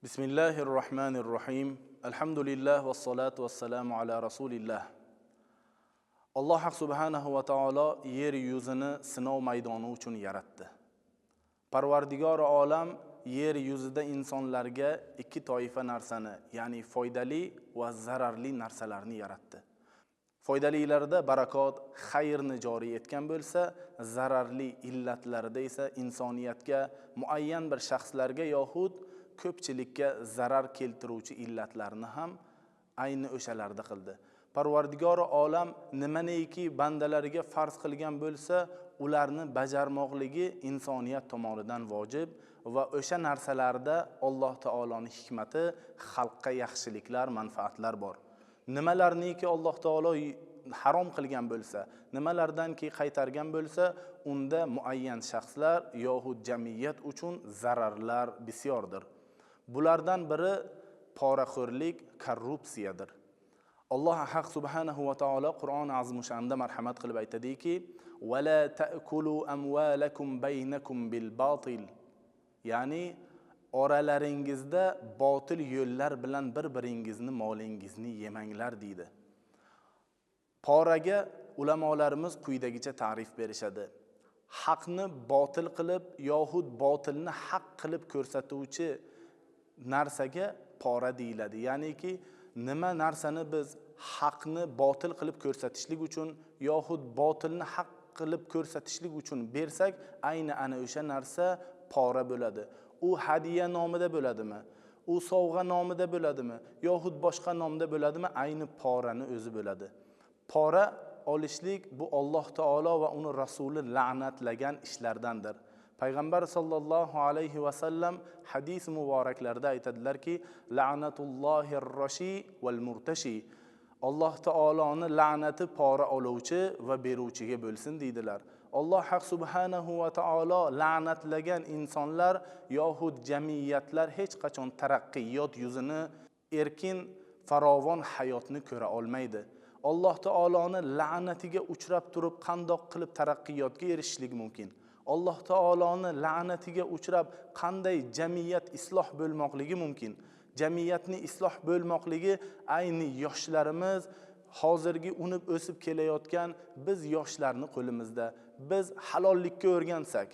Bismillahirrahmanirrahim. Alhamdulillah va salatu vassalamu ala rasulillah. Alloh subhanahu va taolo yer yuzini sinov maydoni uchun yaratdi. Parvardigor olam yer yuzida insonlarga ikki toifa narsani, ya'ni foydali va zararli narsalarni yaratdi. Foydalilarda barakot, xayrni joriy etgan bo'lsa, zararli illatlarida esa insoniyatga, muayyan bir shaxslarga yoxud ko'pchilikka zarar keltiruvchi illatlarni ham ayni o'shalarda qildi. Parvardigor olam nimaiki bandalariga farz qilgan bo'lsa, ularni bajarmoqligi insoniyat tomonidan vojib va o'sha narsalarda Alloh taoloning hikmati, xalqqa yaxshiliklar, manfaatlar bor. Nimalarniki Alloh taolo harom qilgan bo'lsa, nimalardanki qaytargan bo'lsa, unda muayyan shaxslar yoxud jamiyat uchun zararlar bisyordir. Bulardan biri poraxo'rlik, korrupsiyadir. Alloh haq subhanahu va taolo Qur'oni azmushanida marhamat qilib aytadiki: "Va la ta'kulu amwalakum baynakum bil batil." Ya'ni oralaringizda botil yo'llar bilan bir-biringizni molingizni yemanglar deydi. Poraga ulamolarimiz quyidagicha ta'rif berishadi. Haqni botil qilib yoxud botilni haq qilib ko'rsatuvchi narsaga pora deyiladi. Ya'niki nima narsani biz haqni botil qilib ko'rsatishlik uchun yoxud botilni haq qilib ko'rsatishlik uchun bersak, ayni ana o'sha narsa pora bo'ladi. U hadiya nomida bo'ladimi? U sovg'a nomida bo'ladimi? Yoxud boshqa nomda bo'ladimi? Ayni porani o'zi bo'ladi. Pora olishlik bu Alloh taolo va uni rasuli la'natlagan ishlardandir. Payg'ambar sallallohu alayhi va sallam hadis muboraklarida aytadilarki: "La'natullohir rashi val murtashi." Alloh taoloning la'nati pora oluvchi va beruvchiga bo'lsin deydilar. Alloh subhanahu va taolo la'natlagan insonlar yoxud jamiyatlar hech qachon taraqqiyot yuzini, erkin, farovon hayotni ko'ra olmaydi. Alloh taoloning la'natiga uchrab turib qandoq qilib taraqqiyotga erishishlik mumkin? Alloh taoloning la'natiga uchrab qanday jamiyat isloh bo'lmoqligi mumkin? Jamiyatni isloh bo'lmoqligi ayni yoshlarimiz, hozirgi unib o'sib kelayotgan biz yoshlarni qo'limizda. Biz halollikka o'rgansak,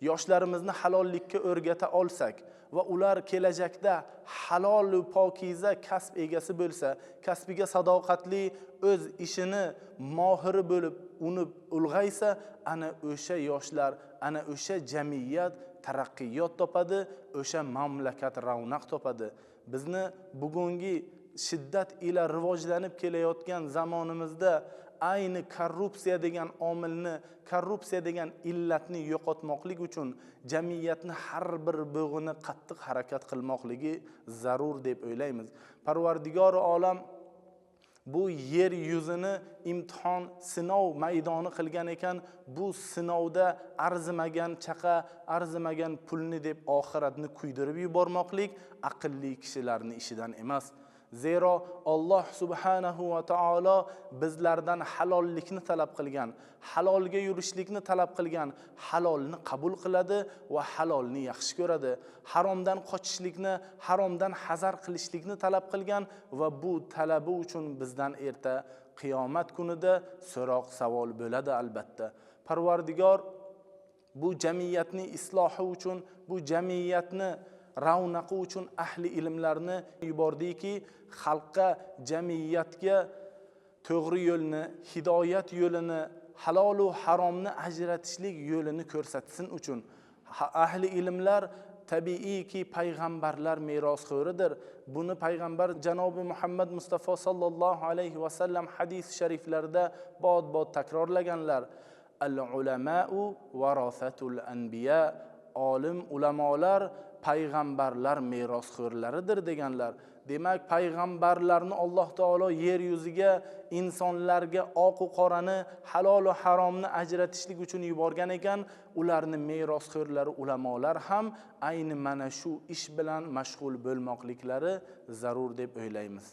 yoshlarimizni halollikka o'rgata olsak va ular kelajakda halol va pokiza kasb egasi bo'lsa, kasbiga sadoqatli, o'z ishini mohiri bo'lib unib ulg'aysa, ana o'sha yoshlar, ana o'sha jamiyat taraqqiyot topadi, o'sha mamlakat ravnaq topadi. Bizni bugungi shiddat ila rivojlanib kelayotgan zamonimizda ayni korrupsiya degan omilni, korrupsiya degan illatni yo'qotmoqlik uchun jamiyatni har bir bo'g'ini qattiq harakat qilmoqligi zarur deb o'ylaymiz. Parvardigor olam bu yer yuzini imtihon, sinov maydoni qilgan ekan, bu sinovda arzimagan chaqa, arzimagan pulni deb oxiratni kuydirib yubormoqlik aqlli kishilarning ishidan emas. Zero Alloh subhanahu va taolo bizlardan halollikni talab qilgan, halolga yurishlikni talab qilgan, halolni qabul qiladi va halolni yaxshi ko'radi. Haromdan qochishlikni, haromdan hazar qilishlikni talab qilgan va bu talabi uchun bizdan erta qiyomat kunida so'roq savol bo'ladi albatta. Parvardigor bu jamiyatni islohi uchun, bu jamiyatni ravnaqi uchun ahli ilmlarni yubordiki, xalqqa, jamiyatga to'g'ri yo'lni, hidoyat yo'lini, halol va haromni ajratishlik yo'lini ko'rsatsin uchun. Ahli ilmlar tabiiyki payg'ambarlar merosxo'ridir. Buni payg'ambar janobi Muhammad Mustafa sallallohu alayhi va sallam hadis shariflarida bod-bod takrorlaganlar. Al-ulama'u warasatul anbiya. Olim, ulamolar payg'ambarlar merosxo'rlaridir deganlar. Demak, payg'ambarlarni Alloh taolo yer yuziga insonlarga oq va qorani, halol va haromni ajratishlik uchun yuborgan ekan, ularni merosxo'rlari ulamolar ham ayni mana shu ish bilan mashg'ul bo'lmoqliklari zarur deb o'ylaymiz.